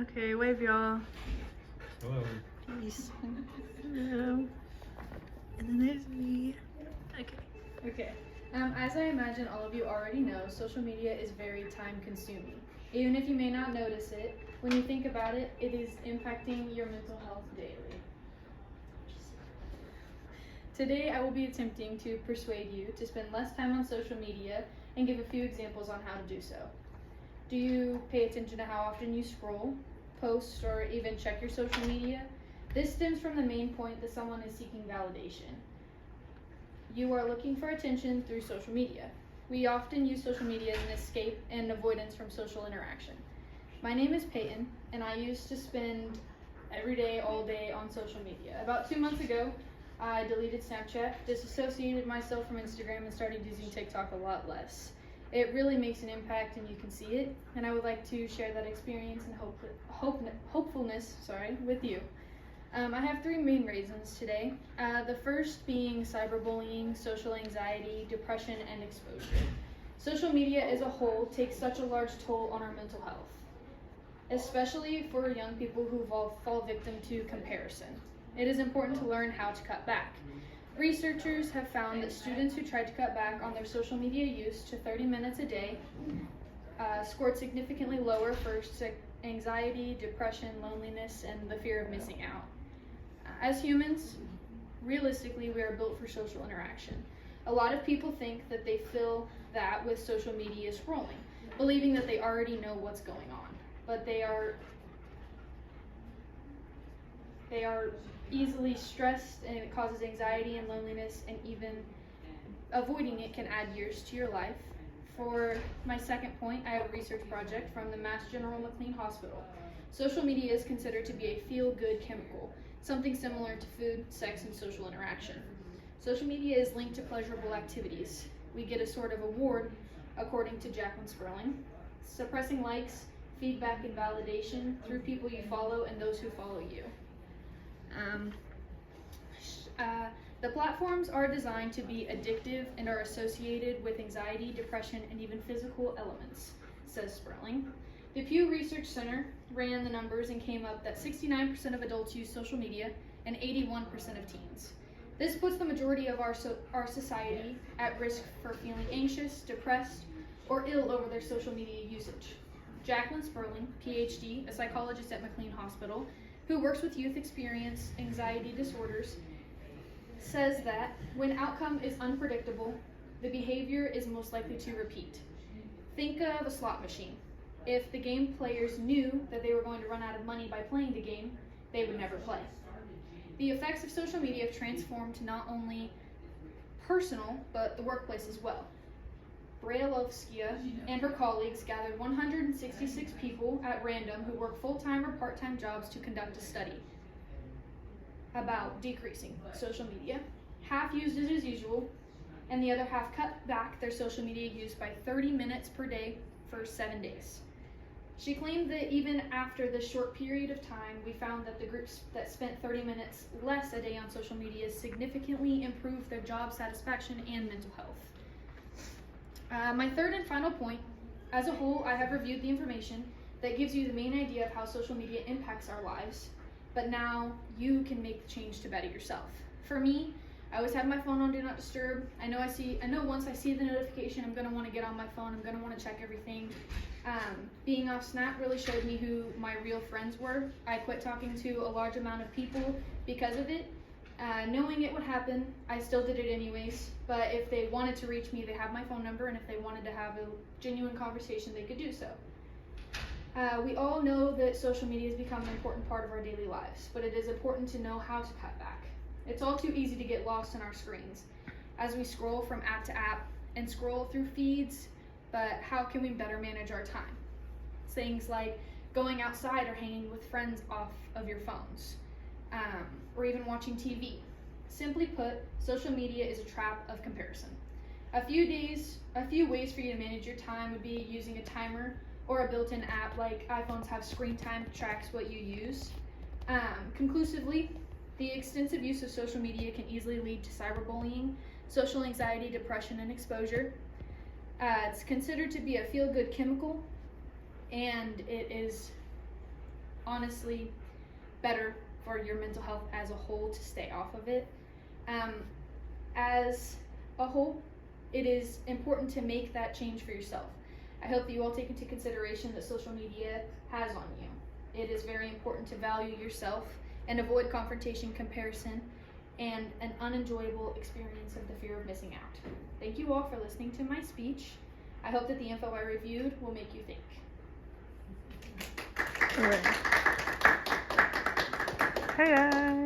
Okay, wave y'all. Hello. Peace. Hello. And then there's me. Okay. Okay. As I imagine all of you already know, social media is very time consuming. Even if you may not notice it, when you think about it, it is impacting your mental health daily. Today, I will be attempting to persuade you to spend less time on social media and give a few examples on how to do so. Do you pay attention to how often you scroll, post, or even check your social media? This stems from the main point that someone is seeking validation. You are looking for attention through social media. We often use social media as an escape and avoidance from social interaction. My name is Peyton, and I used to spend every day, all day on social media. About 2 months ago, I deleted Snapchat, disassociated myself from Instagram, and started using TikTok a lot less. It really makes an impact, and you can see it, and I would like to share that experience and hopefulness with you. I have 3 main reasons today. The first being cyberbullying, social anxiety, depression, and exposure. Social media as a whole takes such a large toll on our mental health, especially for young people who fall victim to comparison. It is important to learn how to cut back. Researchers have found that students who tried to cut back on their social media use to 30 minutes a day scored significantly lower for anxiety, depression, loneliness, and the fear of missing out. As humans, realistically, we are built for social interaction. A lot of people think that they fill that with social media scrolling, believing that they already know what's going on, but they are easily stressed, and it causes anxiety and loneliness, and even avoiding it can add years to your life. For my second point, I have a research project from the Mass General McLean Hospital. Social media is considered to be a feel-good chemical, something similar to food, sex, and social interaction. Social media is linked to pleasurable activities. We get a sort of award, according to Jacqueline Sperling, suppressing likes, feedback, and validation through people you follow and those who follow you. The platforms are designed to be addictive and are associated with anxiety, depression, and even physical elements, says Sperling. The Pew Research Center ran the numbers and came up that 69% of adults use social media and 81% of teens. This puts the majority of our society at risk for feeling anxious, depressed, or ill over their social media usage. Jacqueline Sperling, PhD, a psychologist at McLean Hospital, who works with youth experience anxiety disorders, says that when outcome is unpredictable, the behavior is most likely to repeat. Think of a slot machine. If the game players knew that they were going to run out of money by playing the game, they would never play. The effects of social media have transformed not only personal, but the workplace as well. Brailovskia and her colleagues gathered 166 people at random who work full-time or part-time jobs to conduct a study about decreasing social media. Half used it as usual, and the other half cut back their social media use by 30 minutes per day for 7 days. She claimed that even after this short period of time, we found that the groups that spent 30 minutes less a day on social media significantly improved their job satisfaction and mental health. My third and final point, as a whole, I have reviewed the information that gives you the main idea of how social media impacts our lives, but now you can make the change to better yourself. For me, I always have my phone on Do Not Disturb. I know once I see the notification, I'm gonna wanna get on my phone, I'm gonna wanna check everything. Being off Snap really showed me who my real friends were. I quit talking to a large amount of people because of it. Knowing it would happen, I still did it anyways, but if they wanted to reach me, they have my phone number, and if they wanted to have a genuine conversation, they could do so. We all know that social media has become an important part of our daily lives, but it is important to know how to cut back. It's all too easy to get lost in our screens as we scroll from app to app and scroll through feeds, but how can we better manage our time? Things like going outside or hanging with friends off of your phones. Or even watching TV. Simply put, social media is a trap of comparison. A few ways for you to manage your time would be using a timer or a built-in app like iPhones have screen time that tracks what you use. Conclusively, the extensive use of social media can easily lead to cyberbullying, social anxiety, depression, and exposure. It's considered to be a feel-good chemical, and it is honestly better for your mental health as a whole to stay off of it. As a whole, it is important to make that change for yourself. I hope that you all take into consideration that social media has on you. It is very important to value yourself and avoid confrontation, comparison, and an unenjoyable experience of the fear of missing out. Thank you all for listening to my speech. I hope that the info I reviewed will make you think. All right. Hey guys.